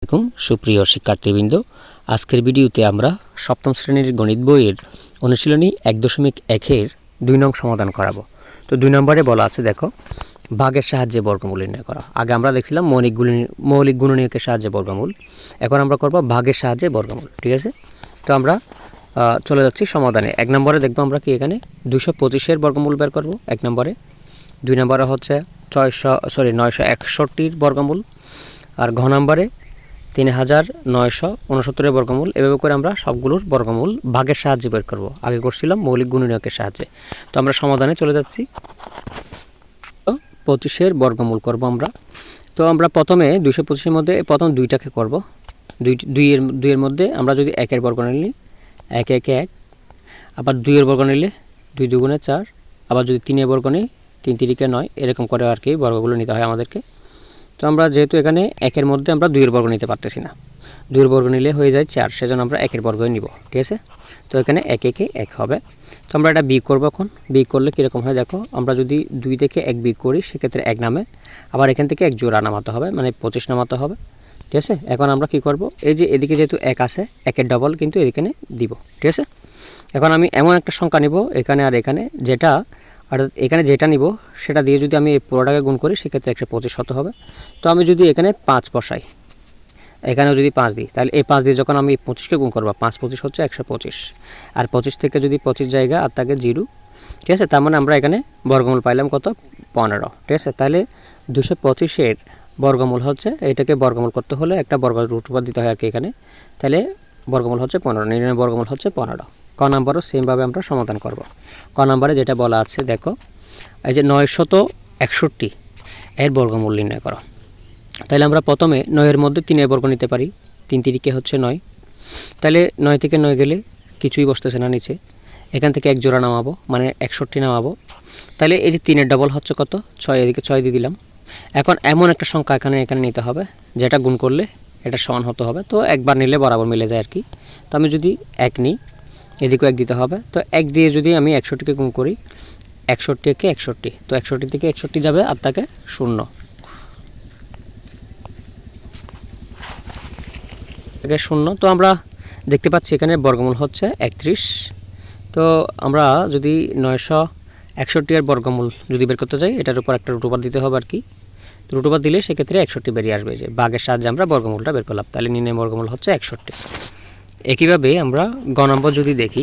এবং সুপ্রিয় শিক্ষার্থীবৃন্দ, আজকের ভিডিওতে আমরা সপ্তম শ্রেণীর গণিত বইয়ের অনুশীলনী 1.1-এর 2 নং সমাধান করাবো। তো 2 নম্বরে বলা আছে, দেখো, ভাগের সাহায্যে বর্গমূল নির্ণয় করা। আগে আমরা দেখছিলাম মৌলিক গুণনীয়কের সাহায্যে বর্গমূল, এখন আমরা করব ভাগের সাহায্যে বর্গমূল। ঠিক আছে, তো আমরা চলে যাচ্ছি সমাধানে। 1 নম্বরে দেখবো আমরা কি এখানে 225-এর বর্গমূল বের করব 1 নম্বরে। 2 নম্বরে হচ্ছে 961-এর বর্গমূল, আর ঘ নম্বরে 3969-এর বর্গমূল। এভাবে করে আমরা সবগুলোর বর্গমূল ভাগের সাহায্যে বের করব। আগে করছিলাম মৌলিক গুণনীয়কের সাহায্যে। তো আমরা সমাধানে চলে যাচ্ছি। 25-এর বর্গমূল করব আমরা। তো আমরা প্রথমে 225-এর মধ্যে প্রথম 2টাকে করব। 2 এর মধ্যে আমরা যদি 1-এর বর্গ নিই 1 1 1, আবার 2-এর বর্গ নিলে 2 2 4, আবার যদি 3-এর বর্গ নিই 3 3 9, এরকম করে আর কি বর্গগুলো নিতে হয় আমাদেরকে। তো আমরা যেহেতু এখানে 1-এর মধ্যে আমরা 2-এর বর্গ নিতে পারতেছি না, 2-এর বর্গ নিলে হয়ে যায় 4, সেজন্য আমরা 1-এর বর্গই নিব। ঠিক আছে, তো এখানে 1 1 1 হবে। তো আমরা এটা বিয়োগ করব। এখন বিয়োগ করলে কীরকম হয় দেখো, আমরা যদি 2 থেকে 1 বিয়োগ করি সেক্ষেত্রে 1 নামে, আবার এখান থেকে 1 জোড়া নামাতে হবে, মানে 25 নামাতে হবে। ঠিক আছে, এখন আমরা কি করব, এই যে এদিকে যেহেতু 1 আছে, 1-এর ডবল কিন্তু এখানে দিব। ঠিক আছে, এখন আমি এমন একটা সংখ্যা নিব এখানে আর এখানে, যেটা আর এখানে যেটা নিব সেটা দিয়ে যদি আমি এই পুরোটাকে গুণ করি সেক্ষেত্রে 125 হতে হবে। তো আমি যদি এখানে 5 বসাই, এখানেও যদি 5 দিই, তাহলে এই 5 দিয়ে যখন আমি 25কে গুণ করবো, 5 25 হচ্ছে 125, আর 25 থেকে যদি 25 জায়গা আর তাকে 0। ঠিক আছে, তার মানে আমরা এখানে বর্গমূল পাইলাম কত, 15। ঠিক আছে, তাহলে 225-এর বর্গমূল হচ্ছে, এটাকে বর্গমূল করতে হলে একটা বর্গ রুট উপর দিতে হয় আর কি এখানে। তাহলে বর্গমূল হচ্ছে 15, নির্ণয় বর্গমূল হচ্ছে 15। ক নম্বরও সেমভাবে আমরা সমাধান করব। ক নম্বরে যেটা বলা আছে দেখো, এই যে 961 এর বর্গমূল নির্ণয় করো। তাহলে আমরা প্রথমে 9-এর মধ্যে 3-এর বর্গ নিতে পারি, 3 3 হচ্ছে 9। তাহলে 9 থেকে 9 গেলে কিছুই বসতেছে না নিচে, এখান থেকে 1 জোড়া নামাবো, মানে 61 নামাবো। তাহলে এই যে 3-এর ডবল হচ্ছে কত, 6, এদিকে 6 দিয়ে দিলাম। এখন এমন একটা সংখ্যা এখানে নিতে হবে যেটা গুণ করলে এটা সমান হতে হবে। তো একবার নিলে বরাবর মিলে যায় আর কি। তো আমি যদি 1 নিই, এদিকেও 1 দিতে হবে। তো 1 দিয়ে যদি আমি 61কে গুণ করি, 61 কে 61, তো 61 থেকে 61 যাবে আর তাকে 0, 0। তো আমরা দেখতে পাচ্ছি এখানে বর্গমূল হচ্ছে 31। তো আমরা যদি 961-এর বর্গমূল যদি বের করতে যাই, এটার উপর একটা রুট ওভার দিতে হবে আর কি। রুট ওভার দিলে সেক্ষেত্রে 61 বেরিয়ে আসবে, যে ভাগের সাহায্যে আমরা বর্গমূলটা বের করলাম। তাহলে নির্ণয় বর্গমূল হচ্ছে 61। একইভাবে আমরা গ নম্বর যদি দেখি,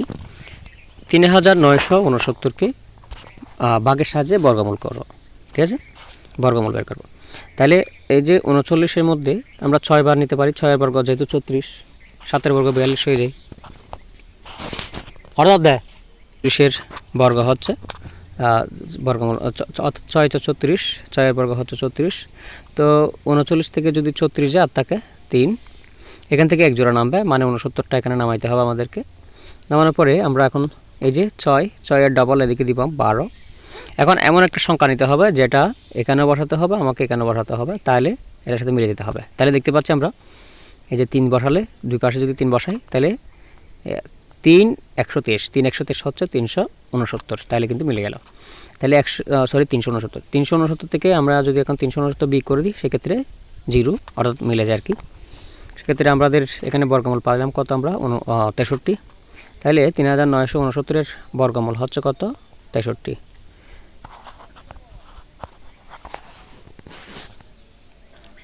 3969-কে ভাগের সাহায্যে বর্গমূল করো। ঠিক আছে, বর্গমূল বের করবো। তাহলে এই যে 39-এর মধ্যে আমরা 6 বার নিতে পারি, 6-এর বর্গ যেহেতু 34, 7-এর বর্গ 42 হয়ে যায়। অর্থাৎ 30-এর বর্গ হচ্ছে বর্গমূল 6 × 34, 6-এর বর্গ হচ্ছে 34। তো 39 থেকে যদি 34 যায় আর তাকে 3, এখান থেকে 1 জোড়া নামবে, মানে 69টা এখানে নামাইতে হবে আমাদেরকে। নামানোর পরে আমরা এখন এই যে 6-এর ডবল এদিকে দিব 12। এখন এমন একটা সংখ্যা নিতে হবে যেটা এখানেও বসাতে হবে, আমাকে এখানেও বসাতে হবে, তাহলে এটার সাথে মিলে যেতে হবে। তাহলে দেখতে পাচ্ছি আমরা এই যে 3 বসালে, দুই পাশে যদি 3 বসাই, তাহলে 3 123, 3 123 হচ্ছে 369, তাহলে কিন্তু মিলে গেল। তাহলে 369 থেকে আমরা যদি এখন 369 বিয়োগ করে দিই সেক্ষেত্রে 0, অর্থাৎ মিলে যায় আর কি। সেক্ষেত্রে আমাদের এখানে বর্গমূল পাইলাম কত, আমরা 63। তাহলে 3969-এর বর্গমূল হচ্ছে কত, 63।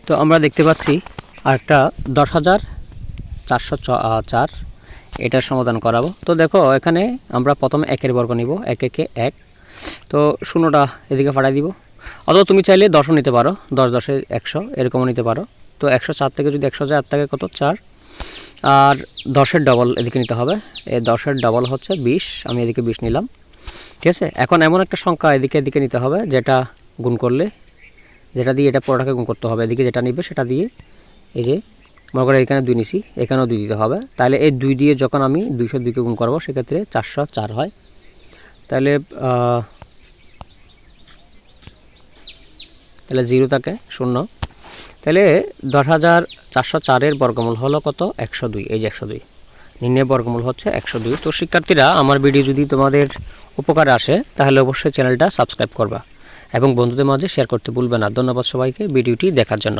তো আমরা দেখতে পাচ্ছি আরেকটা 10,404, এটার সমাধান করাবো। তো দেখো এখানে আমরা প্রথমে 1-এর বর্গ নিব, 1 1 1। তো 0টা এদিকে ফাটাই দিব, অথবা তুমি চাইলে 10ও নিতে পারো, 10 10 100 এরকমও নিতে পারো। তো 104 থেকে যদি 100 যায় আর থাকে কত, 4। আর 10-এর ডবল এদিকে নিতে হবে, এই 10-এর ডবল হচ্ছে 20, আমি এদিকে 20 নিলাম। ঠিক আছে, এখন এমন একটা সংখ্যা এদিকে নিতে হবে যেটা গুণ করলে, যেটা দিয়ে এটা পুরোটাকে গুণ করতে হবে, এদিকে যেটা নিবে সেটা দিয়ে, এই যে মনে করে এখানে 2 নিছি, এখানেও 2 দিতে হবে। তাহলে এই 2 দিয়ে যখন আমি 202-কে গুণ করবো সেক্ষেত্রে 404 হয়। তাহলে 0 থাকে 0। তাহলে 10,404-এর বর্গমূল হলো কত, 102। এই যে 102, নির্ণয় বর্গমূল হচ্ছে 102। তো শিক্ষার্থীরা, আমার ভিডিও যদি তোমাদের উপকারে আসে তাহলে অবশ্যই চ্যানেলটা সাবস্ক্রাইব করবা এবং বন্ধুদের মাঝে শেয়ার করতে ভুলবে না। ধন্যবাদ সবাইকে ভিডিওটি দেখার জন্য।